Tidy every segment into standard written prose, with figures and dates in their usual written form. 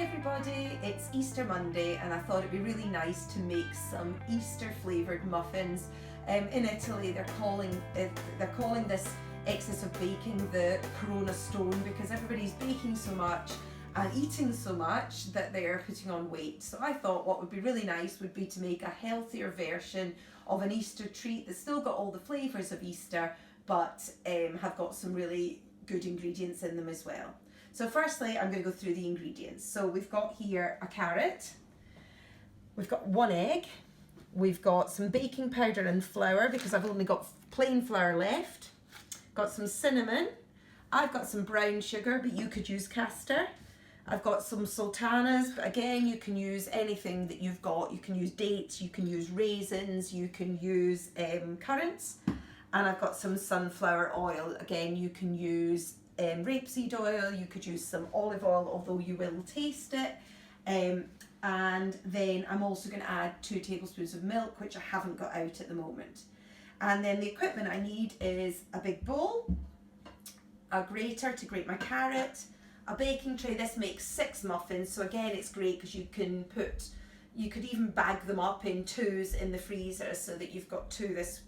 everybody, it's Easter Monday and I thought it'd be really nice to make some Easter flavoured muffins. In Italy they're calling this excess of baking the Corona stone because everybody's baking so much and eating so much that they're putting on weight. So I thought what would be really nice would be to make a healthier version of an Easter treat that's still got all the flavours of Easter but have got some really good ingredients in them as well. So firstly, I'm going to go through the ingredients. So we've got here a carrot, we've got 1 egg, we've got some baking powder and flour because I've only got plain flour left, got some cinnamon, I've got some brown sugar but you could use caster, I've got some sultanas, but again you can use anything that you've got. You can use dates, you can use raisins, you can use currants, and I've got some sunflower oil. Again, you can use rapeseed oil, you could use some olive oil, although you will taste it. And then I'm also going to add 2 tablespoons of milk, which I haven't got out at the moment. And then the equipment I need is a big bowl, a grater to grate my carrot, a baking tray. This makes 6 muffins, so again it's great because you could even bag them up in 2s in the freezer so that you've got 2 this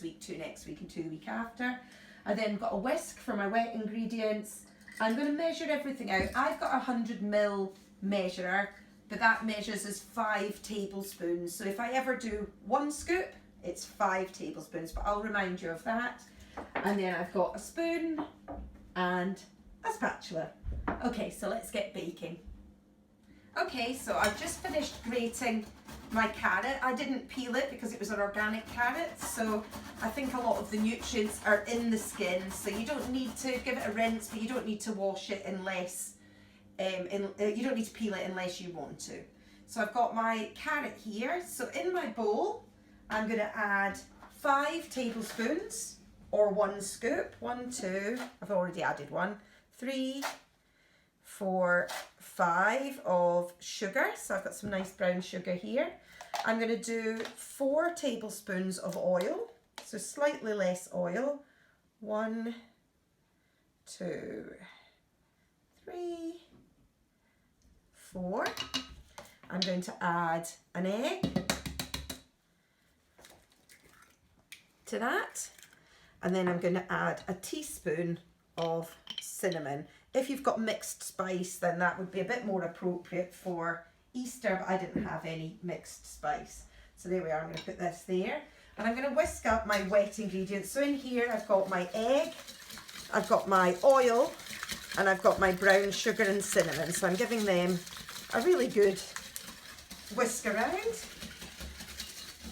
week, 2 next week and 2 the week after. I then got a whisk for my wet ingredients. I'm going to measure everything out. I've got a 100ml measurer, but that measures as 5 tablespoons. So if I ever do 1 scoop, it's 5 tablespoons, but I'll remind you of that. And then I've got a spoon and a spatula. Okay, so let's get baking. Okay, so I've just finished grating my carrot. I didn't peel it because it was an organic carrot, so I think a lot of the nutrients are in the skin, so you don't need to give it a rinse, but you don't need to wash it unless, you don't need to peel it unless you want to. So I've got my carrot here, so in my bowl I'm going to add 5 tablespoons or 1 scoop, 1, 2, I've already added 1, 3, 4, 5 of sugar. So I've got some nice brown sugar here. I'm going to do 4 tablespoons of oil, so slightly less oil. 1, 2, 3, 4. I'm going to add an egg to that, and then I'm going to add a teaspoon of cinnamon. If you've got mixed spice, then that would be a bit more appropriate for Easter, but I didn't have any mixed spice. So there we are, I'm going to put this there. And I'm going to whisk up my wet ingredients. So in here I've got my egg, I've got my oil, and I've got my brown sugar and cinnamon. So I'm giving them a really good whisk around.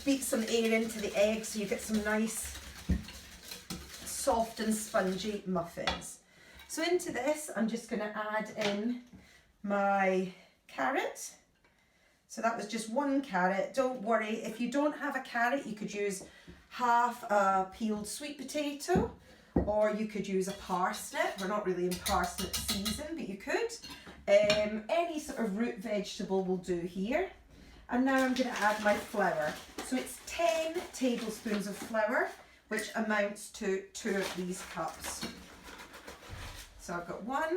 Beat some air into the egg so you get some nice soft and spongy muffins. So into this, I'm just going to add in my carrot. So that was just 1 carrot. Don't worry, if you don't have a carrot, you could use half a peeled sweet potato, or you could use a parsnip. We're not really in parsnip season, but you could. Any sort of root vegetable will do here. And now I'm going to add my flour. So it's 10 tablespoons of flour, which amounts to 2 of these cups. So I've got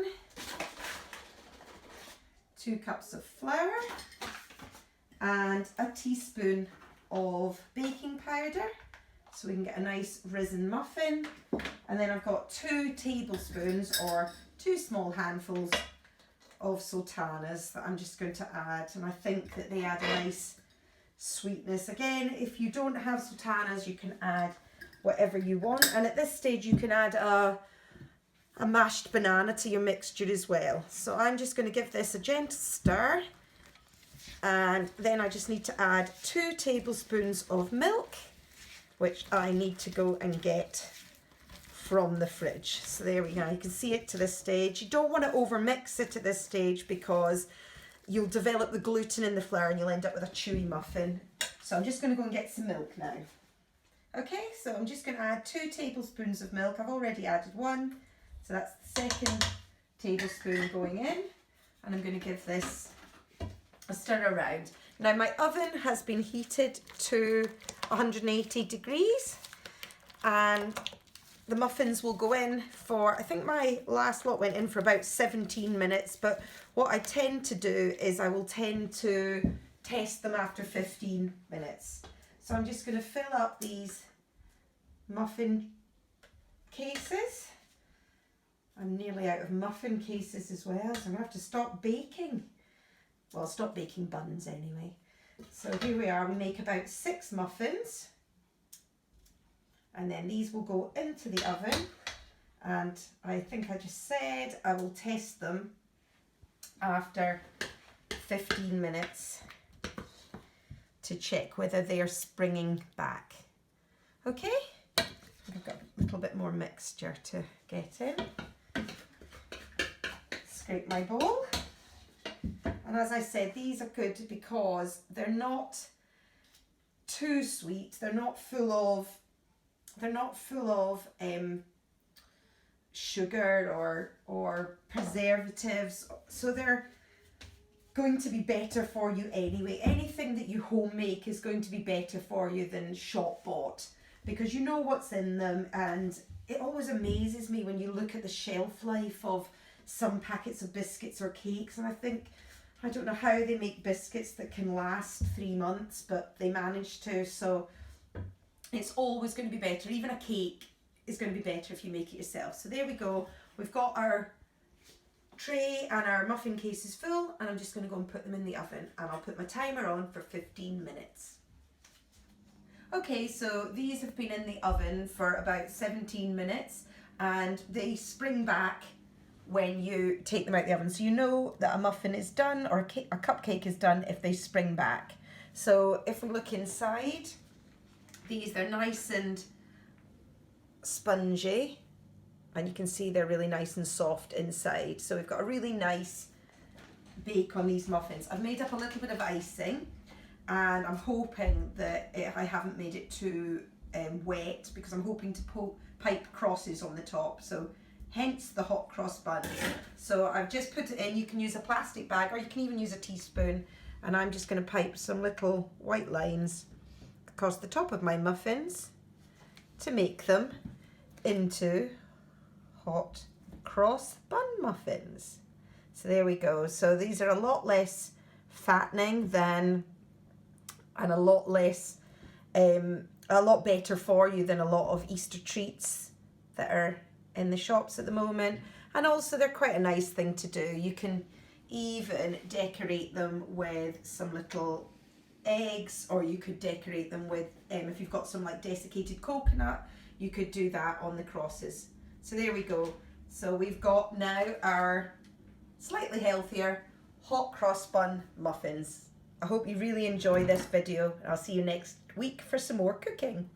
2 cups of flour and a teaspoon of baking powder so we can get a nice risen muffin. And then I've got 2 tablespoons or 2 small handfuls of sultanas that I'm just going to add, and I think that they add a nice sweetness. Again, if you don't have sultanas, you can add whatever you want, and at this stage you can add a mashed banana to your mixture as well. So I'm just going to give this a gentle stir, and then I just need to add 2 tablespoons of milk, which I need to go and get from the fridge. So there we go, you can see it to this stage. You don't want to over mix it at this stage because you'll develop the gluten in the flour and you'll end up with a chewy muffin. So I'm just going to go and get some milk now. Okay, so I'm just going to add 2 tablespoons of milk. I've already added 1. So that's the 2nd tablespoon going in, and I'm going to give this a stir around. Now my oven has been heated to 180 degrees, and the muffins will go in for, I think my last lot went in for about 17 minutes, but what I tend to do is I will tend to test them after 15 minutes. So I'm just going to fill up these muffin cases. I'm nearly out of muffin cases as well, so I'm going to have to stop baking. Well, I'll stop baking buns anyway. So here we are, we make about 6 muffins. And then these will go into the oven. And I think I just said I will test them after 15 minutes to check whether they're springing back. Okay? I've got a little bit more mixture to get in. Scrape my bowl. And as I said, these are good because they're not too sweet. They're not full of sugar or preservatives. So they're going to be better for you anyway. Anything that you home make is going to be better for you than shop bought, because you know what's in them. And it always amazes me when you look at the shelf life of some packets of biscuits or cakes, and I think, I don't know how they make biscuits that can last 3 months, but they manage to. So it's always going to be better. Even a cake is going to be better if you make it yourself. So there we go. We've got our tray and our muffin cases full, and I'm just going to go and put them in the oven, and I'll put my timer on for 15 minutes. Okay, so these have been in the oven for about 17 minutes, and they spring back when you take them out the oven. So you know that a muffin is done or a cupcake is done if they spring back. So if we look inside, they're nice and spongy, and you can see they're really nice and soft inside. So we've got a really nice bake on these muffins. I've made up a little bit of icing, and I'm hoping that I haven't made it too wet, because I'm hoping to pipe crosses on the top. So hence the hot cross buns. So I've just put it in. You can use a plastic bag, or you can even use a teaspoon, and I'm just going to pipe some little white lines across the top of my muffins to make them into hot cross bun muffins. So there we go. So these are a lot less fattening than, and a lot less, a lot better for you than a lot of Easter treats that are in the shops at the moment. And also they're quite a nice thing to do. You can even decorate them with some little eggs, or you could decorate them with, if you've got some like desiccated coconut, you could do that on the crosses. So there we go. So we've got now our slightly healthier hot cross bun muffins. I hope you really enjoy this video. I'll see you next week for some more cooking.